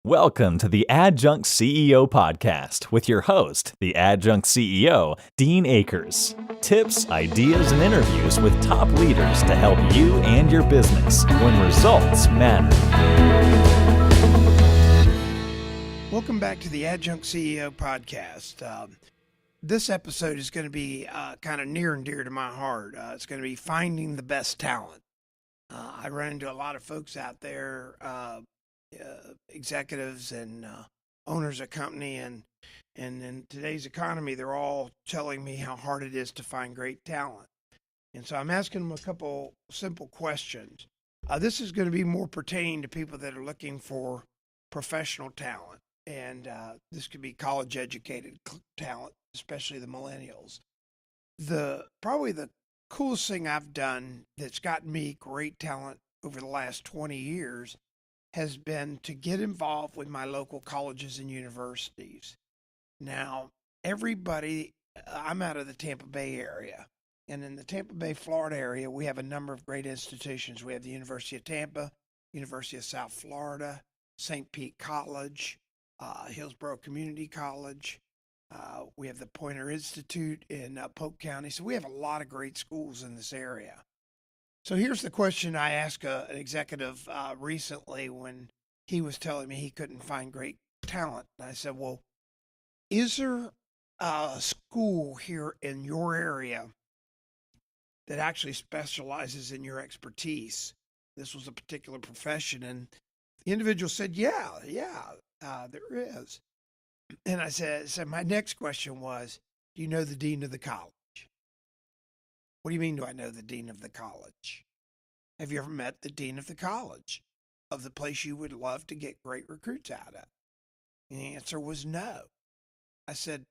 Welcome to the Adjunct CEO Podcast with your host, the Adjunct CEO, Dean Akers. Tips, ideas, and interviews with top leaders to help you and your business when results matter. Welcome back to the Adjunct CEO Podcast. This episode is going to be kind of near and dear to my heart. It's going to be finding the best talent. I run into a lot of folks out there, executives and owners of company, and in today's economy, they're all telling me how hard it is to find great talent. And so I'm asking them a couple simple questions. This is going to be more pertaining to people that are looking for professional talent. And this could be college educated talent, especially the millennials. Probably the coolest thing I've done that's gotten me great talent over the last 20 years has been to get involved with my local colleges and universities. Now, I'm out of the Tampa Bay area. And in the Tampa Bay, Florida area, we have a number of great institutions. We have the University of Tampa, University of South Florida, St. Pete College, Hillsborough Community College. We have the Poynter Institute in Polk County. So we have a lot of great schools in this area. So here's the question I asked an executive recently when he was telling me he couldn't find great talent. And I said, well, is there a school here in your area that actually specializes in your expertise? This was a particular profession. And the individual said, yeah, there is. And I said, my next question was, do you know the dean of the college? What do you mean, do I know the dean of the college? Have you ever met the dean of the college of the place you would love to get great recruits out of? And the answer was no. I said,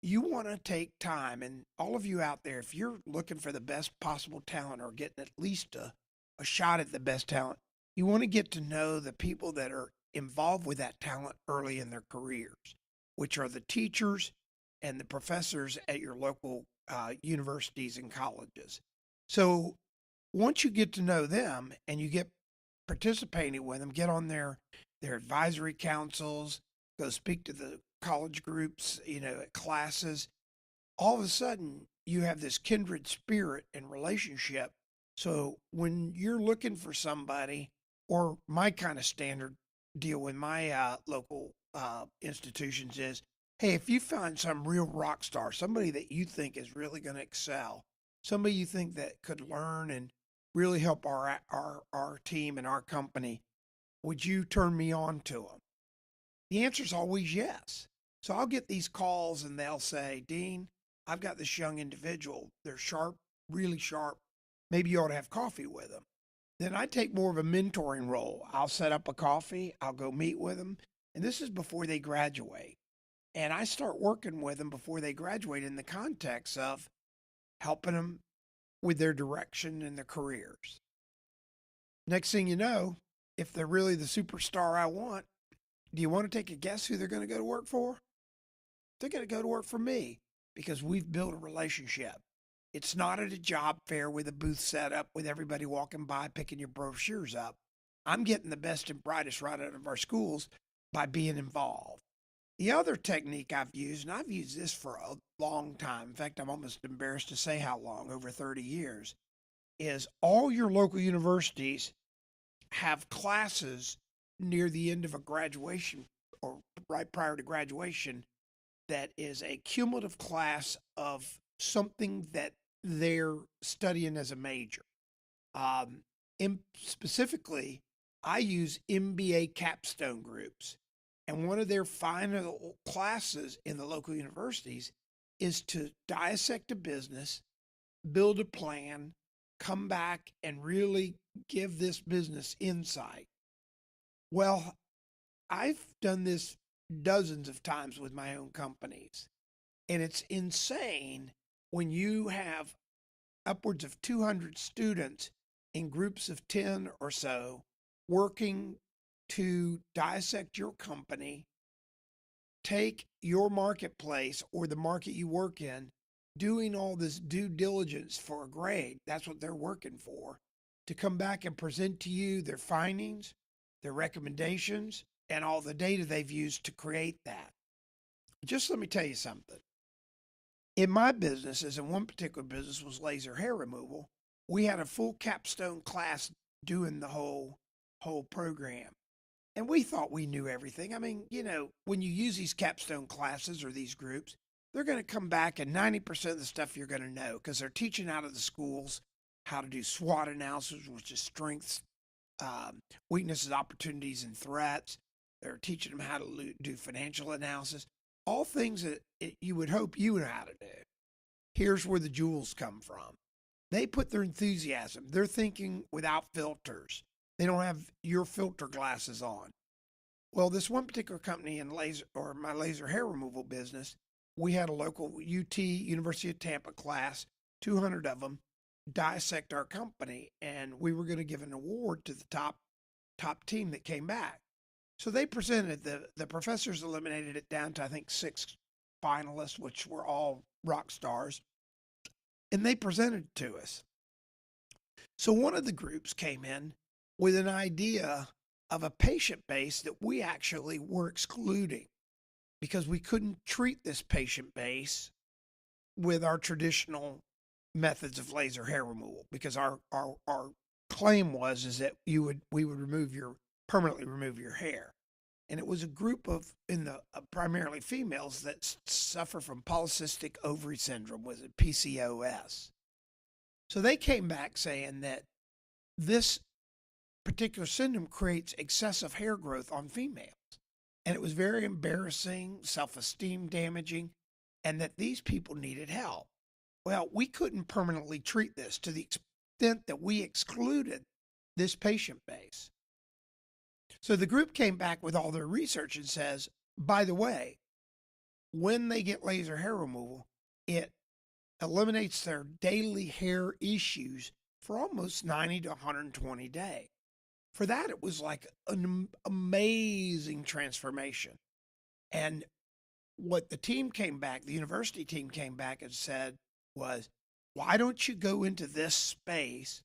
you want to take time, and all of you out there, if you're looking for the best possible talent or getting at least a shot at the best talent, you want to get to know the people that are involved with that talent early in their careers, which are the teachers and the professors at your local universities and colleges. So once you get to know them and you get participating with them, get on their advisory councils, go speak to the college groups, at classes, all of a sudden you have this kindred spirit and relationship. So when you're looking for somebody, or my kind of standard deal with my local institutions is, hey, if you find some real rock star, somebody that you think is really going to excel, somebody you think that could learn and really help our team and our company, would you turn me on to them? The answer is always yes. So I'll get these calls and they'll say, Dean, I've got this young individual. They're sharp, really sharp. Maybe you ought to have coffee with them. Then I take more of a mentoring role. I'll set up a coffee. I'll go meet with them. And this is before they graduate. And I start working with them before they graduate in the context of helping them with their direction and their careers. Next thing you know, if they're really the superstar I want, do you want to take a guess who they're going to go to work for? They're going to go to work for me because we've built a relationship. It's not at a job fair with a booth set up with everybody walking by picking your brochures up. I'm getting the best and brightest right out of our schools by being involved. The other technique I've used, and I've used this for a long time, in fact, I'm almost embarrassed to say how long, over 30 years, is all your local universities have classes near the end of a graduation or right prior to graduation that is a cumulative class of something that they're studying as a major. Specifically, I use MBA capstone groups. And one of their final classes in the local universities is to dissect a business, build a plan, come back and really give this business insight. Well, I've done this dozens of times with my own companies. And it's insane when you have upwards of 200 students in groups of 10 or so working to dissect your company, take your marketplace or the market you work in, doing all this due diligence for a grade. That's what they're working for, to come back and present to you their findings, their recommendations, and all the data they've used to create that. Just let me tell you something. In my business, as in one particular business was laser hair removal, we had a full capstone class doing the whole program. And we thought we knew everything. I mean, when you use these capstone classes or these groups, they're going to come back and 90% of the stuff you're going to know because they're teaching out of the schools how to do SWOT analysis, which is strengths, weaknesses, opportunities, and threats. They're teaching them how to do financial analysis, all things that you would hope you know how to do. Here's where the jewels come from. They put their enthusiasm. They're thinking without filters. They don't have your filter glasses on. Well, this one particular company in my laser hair removal business, we had a local UT, University of Tampa class, 200 of them, dissect our company, and we were going to give an award to the top team that came back. So they presented, the professors eliminated it down to, I think, 6 finalists, which were all rock stars, and they presented it to us. So one of the groups came in with an idea of a patient base that we actually were excluding because we couldn't treat this patient base with our traditional methods of laser hair removal, because our claim is that we would permanently remove your hair. And it was a group of primarily females that suffer from polycystic ovary syndrome, was it PCOS. So they came back saying that this particular syndrome creates excessive hair growth on females. And it was very embarrassing, self-esteem damaging, and that these people needed help. Well, we couldn't permanently treat this to the extent that we excluded this patient base. So the group came back with all their research and says, by the way, when they get laser hair removal, it eliminates their daily hair issues for almost 90 to 120 days. For that, it was like an amazing transformation. And what the university team came back and said was, why don't you go into this space,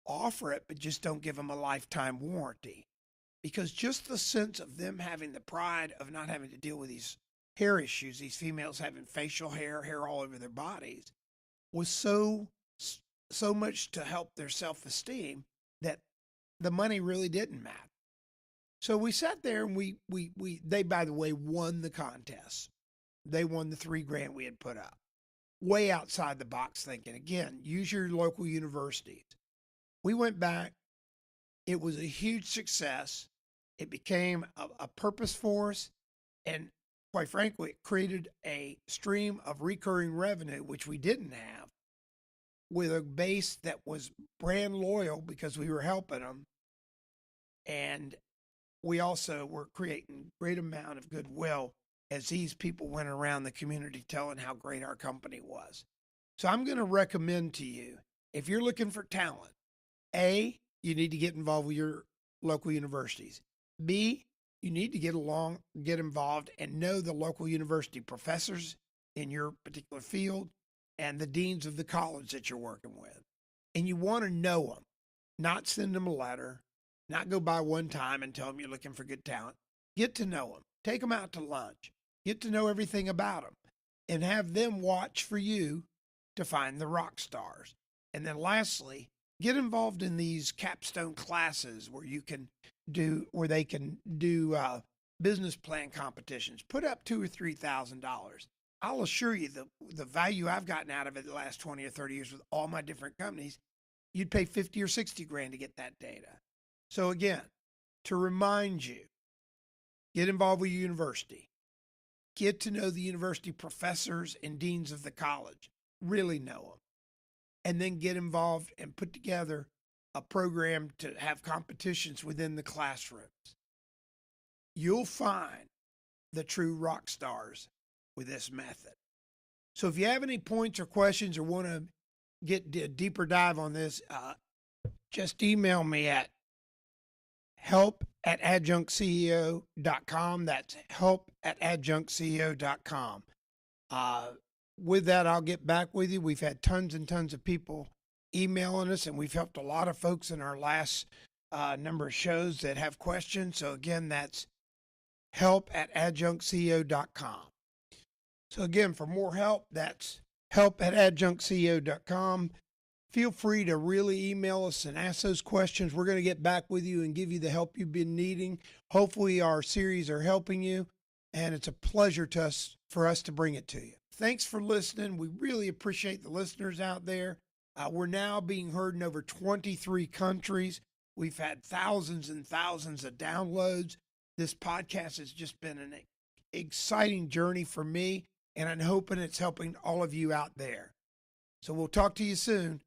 offer it, but just don't give them a lifetime warranty? Because just the sense of them having the pride of not having to deal with these hair issues, these females having facial hair all over their bodies, was so much to help their self-esteem that the money really didn't matter. So we sat there and they, by the way, won the contest. They won the $3,000 we had put up. Way outside the box thinking. Again, use your local universities. We went back. It was a huge success. It became a purpose for us. And quite frankly, it created a stream of recurring revenue, which we didn't have, with a base that was brand loyal because we were helping them. And we also were creating great amount of goodwill as these people went around the community telling how great our company was. So I'm going to recommend to you, if you're looking for talent, A, you need to get involved with your local universities. B, you need to get involved and know the local university professors in your particular field and the deans of the college that you're working with. And you want to know them, not send them a letter, not go by one time and tell them you're looking for good talent. Get to know them. Take them out to lunch. Get to know everything about them and have them watch for you to find the rock stars. And then lastly, get involved in these capstone classes where they can do business plan competitions. Put up $2,000 or $3,000. I'll assure you the value I've gotten out of it the last 20 or 30 years with all my different companies, you'd pay 50 or 60 grand to get that data. So again, to remind you, get involved with your university. Get to know the university professors and deans of the college. Really know them. And then get involved and put together a program to have competitions within the classrooms. You'll find the true rock stars with this method. So if you have any points or questions or want to get a deeper dive on this, just email me at help@adjunctceo.com. That's help@adjunctceo.com. With that, I'll get back with you. We've had tons and tons of people emailing us, and we've helped a lot of folks in our last number of shows that have questions. So again, that's help@adjunctceo.com. So again, for more help, that's help@adjunctceo.com. Feel free to really email us and ask those questions. We're going to get back with you and give you the help you've been needing. Hopefully our series are helping you, and it's a pleasure for us to bring it to you. Thanks for listening. We really appreciate the listeners out there. We're now being heard in over 23 countries. We've had thousands and thousands of downloads. This podcast has just been an exciting journey for me, and I'm hoping it's helping all of you out there. So we'll talk to you soon.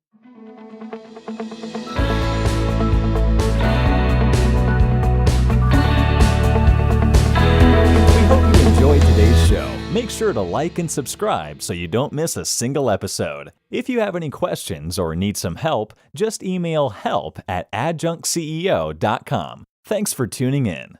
Enjoyed today's show. Make sure to like and subscribe so you don't miss a single episode. If you have any questions or need some help, just email help@adjunctceo.com. Thanks for tuning in.